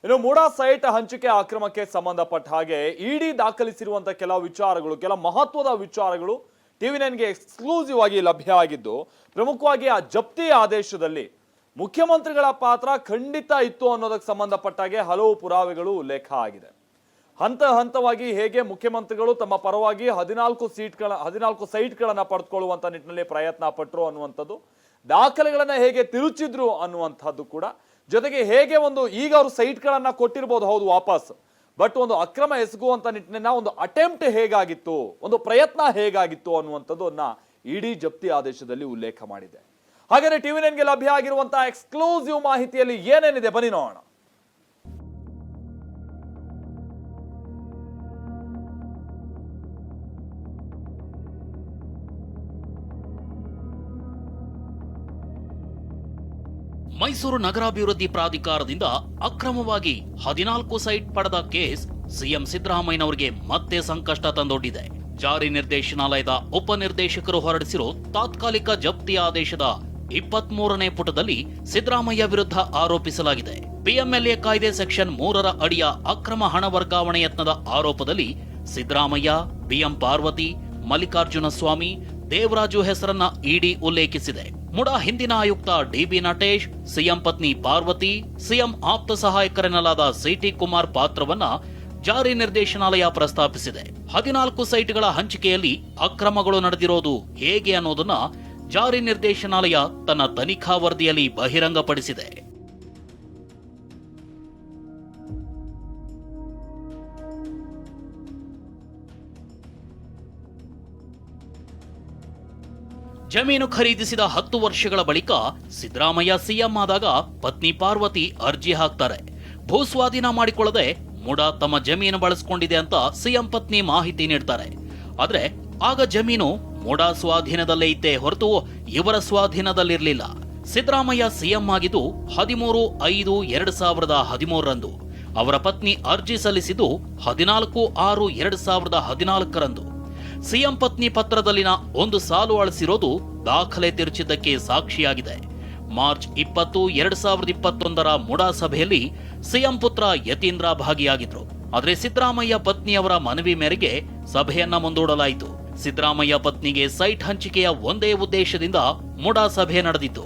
ಇನ್ನು ಮೂಡಾ ಸೈಟ್ ಹಂಚಿಕೆ ಅಕ್ರಮಕ್ಕೆ ಸಂಬಂಧಪಟ್ಟ ಹಾಗೆ ಇಡಿ ದಾಖಲಿಸಿರುವಂತಹ ಕೆಲ ವಿಚಾರಗಳು, ಕೆಲ ಮಹತ್ವದ ವಿಚಾರಗಳು ಟಿವಿ9ಗೆ ಎಕ್ಸ್ಕ್ಲೂಸಿವ್ ಆಗಿ ಲಭ್ಯ ಆಗಿದ್ದು, ಪ್ರಮುಖವಾಗಿ ಆ ಜಪ್ತಿ ಆದೇಶದಲ್ಲಿ ಮುಖ್ಯಮಂತ್ರಿಗಳ ಪಾತ್ರ ಖಂಡಿತ ಇತ್ತು ಅನ್ನೋದಕ್ಕೆ ಸಂಬಂಧಪಟ್ಟ ಹಾಗೆ ಹಲವು ಪುರಾವೆಗಳು ಉಲ್ಲೇಖ ಆಗಿದೆ. ಹಂತ ಹಂತವಾಗಿ ಹೇಗೆ ಮುಖ್ಯಮಂತ್ರಿಗಳು ತಮ್ಮ ಪರವಾಗಿ 14 ಸೈಟ್ಗಳನ್ನ ಪಡೆದುಕೊಳ್ಳುವಂತ ನಿಟ್ಟಿನಲ್ಲಿ ಪ್ರಯತ್ನ ಪಟ್ಟರು ಅನ್ನುವಂಥದ್ದು, ದಾಖಲೆಗಳನ್ನ ಹೇಗೆ ತಿರುಚಿದ್ರು ಅನ್ನುವಂಥದ್ದು ಕೂಡ, ಜೊತೆಗೆ ಹೇಗೆ ಈಗ ಅವರು ಸೈಟ್ಗಳನ್ನ ಕೊಟ್ಟಿರಬಹುದು, ಹೌದು ವಾಪಸ್, ಬಟ್ ಒಂದು ಅಕ್ರಮ ಎಸಗುವಂತ ನಿಟ್ಟಿನ ಒಂದು ಅಟೆಂಪ್ಟ್ ಹೇಗಾಗಿತ್ತು, ಒಂದು ಪ್ರಯತ್ನ ಹೇಗಾಗಿತ್ತು ಅನ್ನುವಂಥದ್ದನ್ನ ಇಡಿ ಜಪ್ತಿ ಆದೇಶದಲ್ಲಿ ಉಲ್ಲೇಖ ಮಾಡಿದೆ. ಹಾಗಾದ್ರೆ ಟಿವಿ9ಗೆ ಲಭ್ಯ ಆಗಿರುವಂತಹ ಎಕ್ಸ್ಕ್ಲೂಸಿವ್ ಮಾಹಿತಿಯಲ್ಲಿ ಏನೇನಿದೆ ಬನ್ನಿ ನೋಡೋಣ. ಮೈಸೂರು ನಗರಾಭಿವೃದ್ಧಿ ಪ್ರಾಧಿಕಾರದಿಂದ ಅಕ್ರಮವಾಗಿ 14 ಸೈಟ್ ಪಡೆದ ಕೇಸ್ ಸಿಎಂ ಸಿದ್ದರಾಮಯ್ಯನವರಿಗೆ ಮತ್ತೆ ಸಂಕಷ್ಟ ತಂದೊಡ್ಡಿದೆ. ಜಾರಿ ನಿರ್ದೇಶನಾಲಯದ ಉಪನಿರ್ದೇಶಕರು ಹೊರಡಿಸಿರೋ ತಾತ್ಕಾಲಿಕ ಜಪ್ತಿ ಆದೇಶದ 23ನೇ ಪುಟದಲ್ಲಿ ಸಿದ್ದರಾಮಯ್ಯ ವಿರುದ್ಧ ಆರೋಪಿಸಲಾಗಿದೆ. ಪಿಎಂಎಲ್ಎ ಕಾಯ್ದೆ ಸೆಕ್ಷನ್ 3ರ ಅಡಿಯ ಅಕ್ರಮ ಹಣ ವರ್ಗಾವಣೆ ಯತ್ನದ ಆರೋಪದಲ್ಲಿ ಸಿದ್ದರಾಮಯ್ಯ, ಬಿಎಂ ಪಾರ್ವತಿ, ಮಲ್ಲಿಕಾರ್ಜುನ ಸ್ವಾಮಿ, ದೇವರಾಜು ಹೆಸರನ್ನ ಇಡಿ ಉಲ್ಲೇಖಿಸಿದೆ. ಮುಡಾ ಹಿಂದಿನ ಆಯುಕ್ತ ಡಿಬಿ ನಟೇಶ್, ಸಿಎಂ ಪತ್ನಿ ಪಾರ್ವತಿ, ಸಿಎಂ ಆಪ್ತ ಸಹಾಯಕರೆನ್ನಲಾದ ಸಿಟಿ ಕುಮಾರ್ ಪಾತ್ರವನ್ನ ಜಾರಿ ನಿರ್ದೇಶನಾಲಯ ಪ್ರಸ್ತಾಪಿಸಿದೆ. 14 ಸೈಟ್ಗಳ ಹಂಚಿಕೆಯಲ್ಲಿ ಅಕ್ರಮಗಳು ನಡೆದಿರೋದು ಹೇಗೆ ಅನ್ನೋದನ್ನ ಜಾರಿ ನಿರ್ದೇಶನಾಲಯ ತನ್ನ ತನಿಖಾ ವರದಿಯಲ್ಲಿ ಬಹಿರಂಗಪಡಿಸಿದೆ. ಜಮೀನು ಖರೀದಿಸಿದ 10 ವರ್ಷಗಳ ಬಳಿಕ ಸಿದ್ದರಾಮಯ್ಯ ಸಿಎಂ ಆದಾಗ ಪತ್ನಿ ಪಾರ್ವತಿ ಅರ್ಜಿ ಹಾಕ್ತಾರೆ. ಭೂಸ್ವಾಧೀನ ಮಾಡಿಕೊಳ್ಳದೆ ಮುಡಾ ತಮ್ಮ ಜಮೀನು ಬಳಸಿಕೊಂಡಿದೆ ಅಂತ ಸಿಎಂ ಪತ್ನಿ ಮಾಹಿತಿ ನೀಡ್ತಾರೆ. ಆದ್ರೆ ಆಗ ಜಮೀನು ಮುಡಾ ಸ್ವಾಧೀನದಲ್ಲೇ ಇತ್ತೇ ಹೊರತು ಇವರ ಸ್ವಾಧೀನದಲ್ಲಿರಲಿಲ್ಲ. ಸಿದ್ದರಾಮಯ್ಯ ಸಿಎಂ ಆಗಿದ್ದು 13/5/2013ರಂದು. ಅವರ ಪತ್ನಿ ಅರ್ಜಿ ಸಲ್ಲಿಸಿದ್ದು 14/6/2014ರಂದು. ಸಿಎಂ ಪತ್ನಿ ಪತ್ರದಲ್ಲಿನ ಒಂದು ಸಾಲು ಅಳಿಸಿರೋದು ದಾಖಲೆ ತಿರುಚಿದ್ದಕ್ಕೆ ಸಾಕ್ಷಿಯಾಗಿದೆ. ಮಾರ್ಚ್ 20, 2021ರ ಮುಡಾ ಸಭೆಯಲ್ಲಿ ಸಿಎಂ ಪುತ್ರ ಯತೀಂದ್ರ ಭಾಗಿಯಾಗಿದ್ರು. ಆದರೆ ಸಿದ್ದರಾಮಯ್ಯ ಪತ್ನಿಯವರ ಮನವಿ ಮೇರೆಗೆ ಸಭೆಯನ್ನ ಮುಂದೂಡಲಾಯಿತು. ಸಿದ್ದರಾಮಯ್ಯ ಪತ್ನಿಗೆ ಸೈಟ್ ಹಂಚಿಕೆಯ ಒಂದೇ ಉದ್ದೇಶದಿಂದ ಮುಡಾ ಸಭೆ ನಡೆದಿತ್ತು.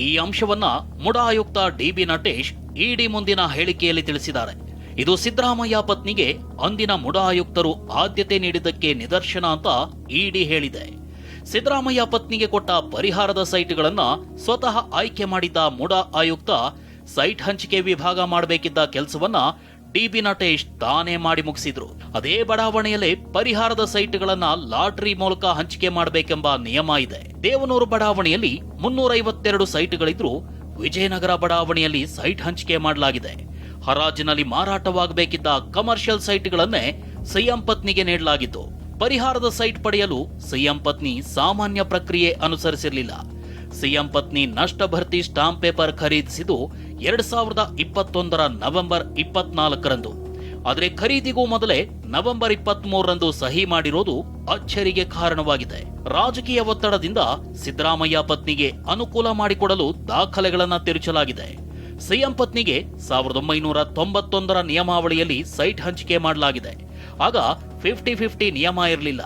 ಈ ಅಂಶವನ್ನ ಮುಡಾ ಆಯುಕ್ತ ಡಿಬಿ ನಟೇಶ್ ಇಡಿ ಮುಂದಿನ ಹೇಳಿಕೆಯಲ್ಲಿ ತಿಳಿಸಿದ್ದಾರೆ. ಇದು ಸಿದ್ದರಾಮಯ್ಯ ಪತ್ನಿಗೆ ಅಂದಿನ ಮುಡಾ ಆಯುಕ್ತರು ಆದ್ಯತೆ ನೀಡಿದ್ದಕ್ಕೆ ನಿದರ್ಶನ ಅಂತ ಇಡಿ ಹೇಳಿದೆ. ಸಿದ್ದರಾಮಯ್ಯ ಪತ್ನಿಗೆ ಕೊಟ್ಟ ಪರಿಹಾರದ ಸೈಟ್ಗಳನ್ನ ಸ್ವತಃ ಆಯ್ಕೆ ಮಾಡಿದ್ದ ಮುಡಾ ಆಯುಕ್ತ ಸೈಟ್ ಹಂಚಿಕೆ ವಿಭಾಗ ಮಾಡಬೇಕಿದ್ದ ಕೆಲಸವನ್ನ ಡಿಬಿ ನಟೇಶ್ ತಾನೇ ಮಾಡಿ ಮುಗಿಸಿದ್ರು. ಅದೇ ಬಡಾವಣೆಯಲ್ಲೇ ಪರಿಹಾರದ ಸೈಟ್ಗಳನ್ನ ಲಾಟರಿ ಮೂಲಕ ಹಂಚಿಕೆ ಮಾಡಬೇಕೆಂಬ ನಿಯಮ ಇದೆ. ದೇವನೂರು ಬಡಾವಣೆಯಲ್ಲಿ 352 ಸೈಟ್ಗಳಿದ್ರು, ವಿಜಯನಗರ ಬಡಾವಣೆಯಲ್ಲಿ ಸೈಟ್ ಹಂಚಿಕೆ ಮಾಡಲಾಗಿದೆ. ಹರಾಜಿನಲ್ಲಿ ಮಾರಾಟವಾಗಬೇಕಿದ್ದ ಕಮರ್ಷಿಯಲ್ ಸೈಟ್ಗಳನ್ನೇ ಸಿಎಂ ಪತ್ನಿಗೆ ನೀಡಲಾಗಿತ್ತು. ಪರಿಹಾರದ ಸೈಟ್ ಪಡೆಯಲು ಸಿಎಂ ಪತ್ನಿ ಸಾಮಾನ್ಯ ಪ್ರಕ್ರಿಯೆ ಅನುಸರಿಸಿರಲಿಲ್ಲ. ಸಿಎಂ ಪತ್ನಿ ನಷ್ಟ ಭರ್ತಿ ಸ್ಟಾಂಪ್ ಪೇಪರ್ ಖರೀದಿಸಿದ್ದು 2021ರ ನವೆಂಬರ್ 24ರಂದು. ಆದರೆ ಖರೀದಿಗೂ ಮೊದಲೇ ನವೆಂಬರ್ 23ರಂದು ಸಹಿ ಮಾಡಿರೋದು ಅಚ್ಚರಿಗೆ ಕಾರಣವಾಗಿದೆ. ರಾಜಕೀಯ ಒತ್ತಡದಿಂದ ಸಿದ್ದರಾಮಯ್ಯ ಪತ್ನಿಗೆ ಅನುಕೂಲ ಮಾಡಿಕೊಡಲು ದಾಖಲೆಗಳನ್ನ ತಿರುಚಲಾಗಿದೆ. ಸಿಎಂ ಪತ್ನಿಗೆ 1991ರ ನಿಯಮಾವಳಿಯಲ್ಲಿ ಸೈಟ್ ಹಂಚಿಕೆ ಮಾಡಲಾಗಿದೆ. ಆಗ 50-50 ನಿಯಮ ಇರಲಿಲ್ಲ.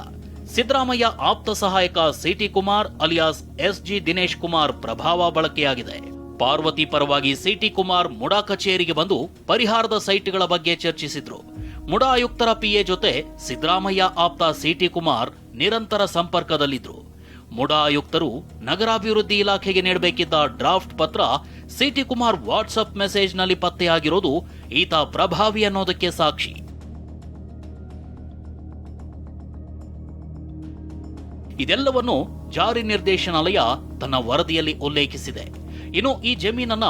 ಸಿದ್ದರಾಮಯ್ಯ ಆಪ್ತ ಸಹಾಯಕ CT Kumar alias SG Dinesh Kumar ಪ್ರಭಾವ ಬಳಕೆಯಾಗಿದೆ. ಪಾರ್ವತಿ ಪರವಾಗಿ ಸಿಟಿ ಕುಮಾರ್ ಮುಡಾ ಕಚೇರಿಗೆ ಬಂದು ಪರಿಹಾರದ ಸೈಟ್ಗಳ ಬಗ್ಗೆ ಚರ್ಚಿಸಿದ್ರು. ಮುಡಾ ಆಯುಕ್ತರ ಪಿಎ ಜೊತೆ ಸಿದ್ದರಾಮಯ್ಯ ಆಪ್ತ ಸಿಟಿ ಕುಮಾರ್ ನಿರಂತರ ಸಂಪರ್ಕದಲ್ಲಿದ್ರು. ಮುಡಾ ಆಯುಕ್ತರು ನಗರಾಭಿವೃದ್ಧಿ ಇಲಾಖೆಗೆ ನೀಡಬೇಕಿದ್ದ ಡ್ರಾಫ್ಟ್ ಪತ್ರ ಸಿಟಿ ಕುಮಾರ್ ವಾಟ್ಸ್ಆಪ್ ಮೆಸೇಜ್ನಲ್ಲಿ ಪತ್ತೆಯಾಗಿರೋದು ಈತ ಪ್ರಭಾವಿ ಅನ್ನೋದಕ್ಕೆ ಸಾಕ್ಷಿ. ಇದೆಲ್ಲವನ್ನು ಜಾರಿ ನಿರ್ದೇಶನಾಲಯ ತನ್ನ ವರದಿಯಲ್ಲಿ ಉಲ್ಲೇಖಿಸಿದೆ. ಇನ್ನು ಈ ಜಮೀನನ್ನ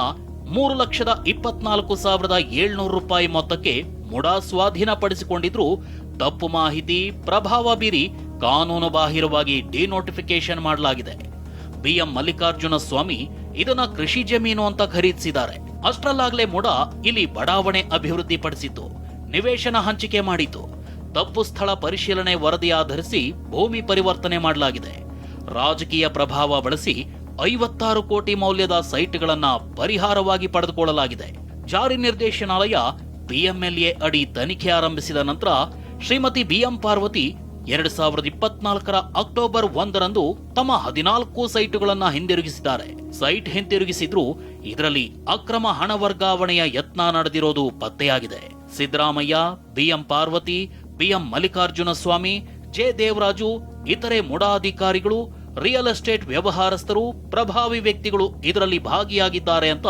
3,24,700 ರೂಪಾಯಿ ಮೊತ್ತಕ್ಕೆ ಮುಡಾ ಸ್ವಾಧೀನಪಡಿಸಿಕೊಂಡಿದ್ರು ತಪ್ಪು ಮಾಹಿತಿ, ಪ್ರಭಾವ ಬೀರಿ ಕಾನೂನು ಬಾಹಿರವಾಗಿ ಡಿನೋಟಿಫಿಕೇಶನ್ ಮಾಡಲಾಗಿದೆ. ಬಿಎಂ ಮಲ್ಲಿಕಾರ್ಜುನ ಸ್ವಾಮಿ ಇದನ್ನ ಕೃಷಿ ಜಮೀನು ಅಂತ ಖರೀದಿಸಿದ್ದಾರೆ. ಅಷ್ಟರಲ್ಲಾಗಲೇ ಮುಡಾ ಇಲ್ಲಿ ಬಡಾವಣೆ ಅಭಿವೃದ್ಧಿ ಪಡಿಸಿತ್ತು, ನಿವೇಶನ ಹಂಚಿಕೆ ಮಾಡಿತು. ತಪ್ಪು ಸ್ಥಳ ಪರಿಶೀಲನೆ ವರದಿ ಆಧರಿಸಿ ಭೂಮಿ ಪರಿವರ್ತನೆ ಮಾಡಲಾಗಿದೆ. ರಾಜಕೀಯ ಪ್ರಭಾವ ಬಳಸಿ 56 ಕೋಟಿ ಮೌಲ್ಯದ ಸೈಟ್ಗಳನ್ನ ಪರಿಹಾರವಾಗಿ ಪಡೆದುಕೊಳ್ಳಲಾಗಿದೆ. ಜಾರಿ ನಿರ್ದೇಶನಾಲಯ PMLA ಅಡಿ ತನಿಖೆ ಆರಂಭಿಸಿದ ನಂತರ ಶ್ರೀಮತಿ BM ಪಾರ್ವತಿ 2024 ಅಕ್ಟೋಬರ್ 1ರಂದು ತಮ್ಮ 14 ಸೈಟುಗಳನ್ನು ಹಿಂದಿರುಗಿಸಿದ್ದಾರೆ. ಸೈಟ್ ಹಿಂತಿರುಗಿಸಿದ್ರು ಇದರಲ್ಲಿ ಅಕ್ರಮ ಹಣ ವರ್ಗಾವಣೆಯ ಯತ್ನ ನಡೆದಿರೋದು ಪತ್ತೆಯಾಗಿದೆ. ಸಿದ್ದರಾಮಯ್ಯ, BM ಪಾರ್ವತಿ, BM ಮಲ್ಲಿಕಾರ್ಜುನ ಸ್ವಾಮಿ, ಜೆ ದೇವರಾಜು, ಇತರೆ ಮುಡಾ ಅಧಿಕಾರಿಗಳು, ರಿಯಲ್ ಎಸ್ಟೇಟ್ ವ್ಯವಹಾರಸ್ಥರು, ಪ್ರಭಾವಿ ವ್ಯಕ್ತಿಗಳು ಇದರಲ್ಲಿ ಭಾಗಿಯಾಗಿದ್ದಾರೆ ಅಂತ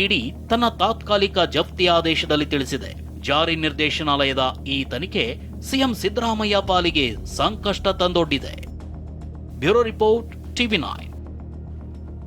ಇಡಿ ತನ್ನ ತಾತ್ಕಾಲಿಕ ಜಪ್ತಿ ಆದೇಶದಲ್ಲಿ ತಿಳಿಸಿದೆ. ಜಾರಿ ನಿರ್ದೇಶನಾಲಯದ ಈ ತನಿಖೆ ಸಿಎಂ ಸಿದ್ದರಾಮಯ್ಯ ಪಾಲಿಗೆ ಸಂಕಷ್ಟ ತಂದೊಡ್ಡಿದೆ. Bureau report, TV9.